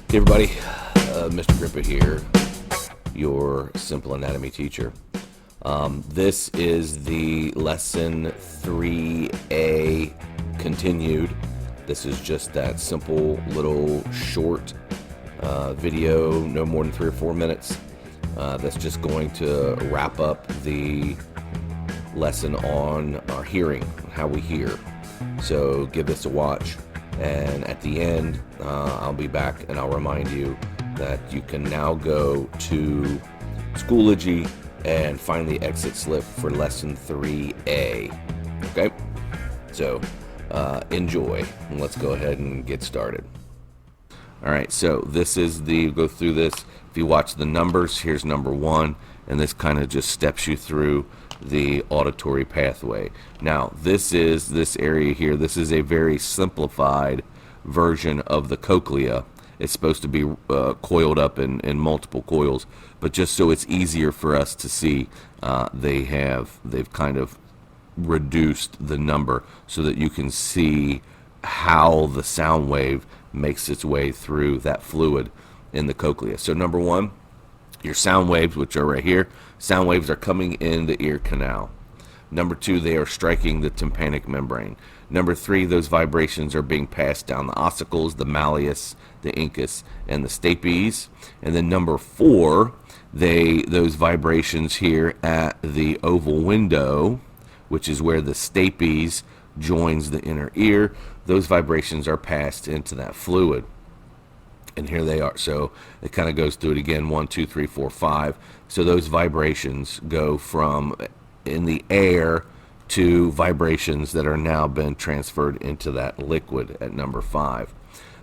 Hey everybody, Mr. Grippa here, your simple anatomy teacher. This is the lesson 3A continued. This is just that simple little short video, no more than 3 or 4 minutes. That's just going to wrap up the lesson on our hearing, how we hear. So give this a watch. And at the end, I'll be back and I'll remind you that you can now go to Schoology and find the exit slip for lesson 3A. Okay? So enjoy. And let's go ahead and get started. All right, so this is go through this. If you watch the numbers, here's number 1, and this kind of just steps you through the auditory pathway. Now, this area here, this is a very simplified version of the cochlea. It's supposed to be coiled up in multiple coils, but just so it's easier for us to see, they've kind of reduced the number so that you can see how the sound wave makes its way through that fluid in the cochlea. So number 1, your sound waves, which are right here, sound waves are coming in the ear canal. Number 2, they are striking the tympanic membrane. Number 3, those vibrations are being passed down the ossicles, the malleus, the incus, and the stapes. And then number 4, those vibrations here at the oval window, which is where the stapes joins the inner ear, those vibrations are passed into that fluid. And here they are. So it kind of goes through it again, 1, 2, 3, 4, 5. So those vibrations go from in the air to vibrations that are now been transferred into that liquid at number 5.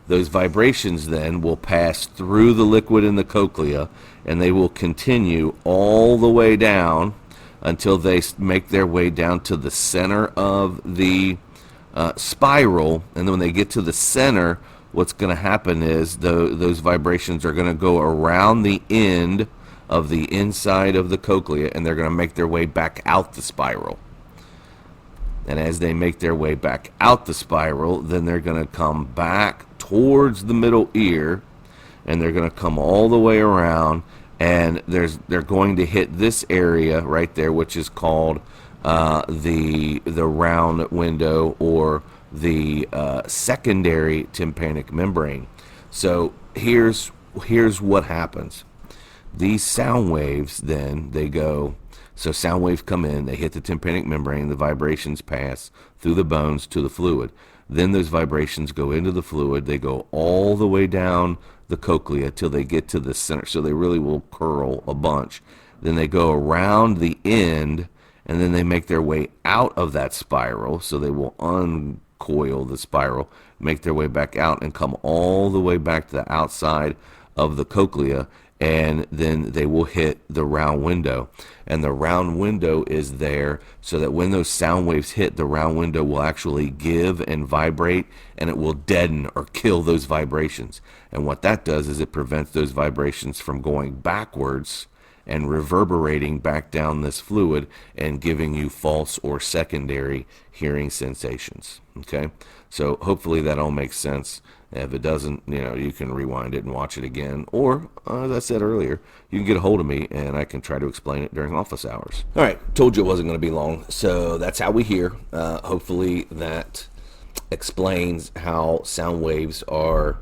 Those vibrations then will pass through the liquid in the cochlea, and they will continue all the way down until they make their way down to the center of the spiral. And then when they get to the center, what's going to happen is those vibrations are going to go around the end of the inside of the cochlea, and they're going to make their way back out the spiral. And as they make their way back out the spiral, then they're going to come back towards the middle ear, and they're going to come all the way around, and they're going to hit this area right there, which is called the round window, or the secondary tympanic membrane. So here's what happens. These sound waves then, they go, so sound waves come in, they hit the tympanic membrane, the vibrations pass through the bones to the fluid. Then those vibrations go into the fluid, they go all the way down the cochlea till they get to the center, so they really will curl a bunch. Then they go around the end, and then they make their way out of that spiral, so they will uncoil the spiral, make their way back out, and come all the way back to the outside of the cochlea, and then they will hit the round window. And the round window is there so that when those sound waves hit, the round window will actually give and vibrate, and it will deaden or kill those vibrations. And what that does is it prevents those vibrations from going backwards and reverberating back down this fluid and giving you false or secondary hearing sensations. Okay, so hopefully that all makes sense. If it doesn't, you can rewind it and watch it again, or as I said earlier, you can get a hold of me and I can try to explain it during office hours. All right, told you it wasn't going to be long, so that's how we hear. Hopefully that explains how sound waves are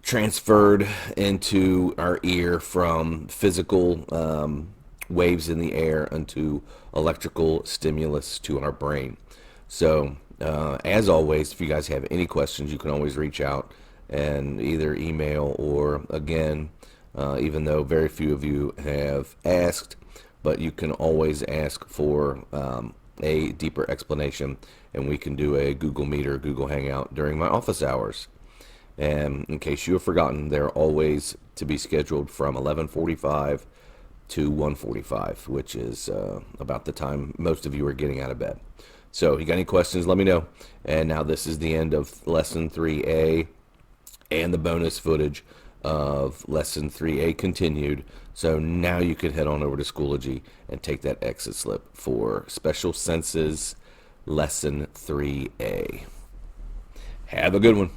transferred into our ear from physical waves in the air into electrical stimulus to our brain. So as always, if you guys have any questions, you can always reach out and either email or, again, even though very few of you have asked, but you can always ask for a deeper explanation, and we can do a Google Meet or Google Hangout during my office hours. And in case you have forgotten, they're always to be scheduled from 11:45 to 1:45, which is about the time most of you are getting out of bed. So if you got any questions, let me know. And now this is the end of lesson 3A and the bonus footage of lesson 3A continued. So now you can head on over to Schoology and take that exit slip for Special Senses lesson 3A. Have a good one.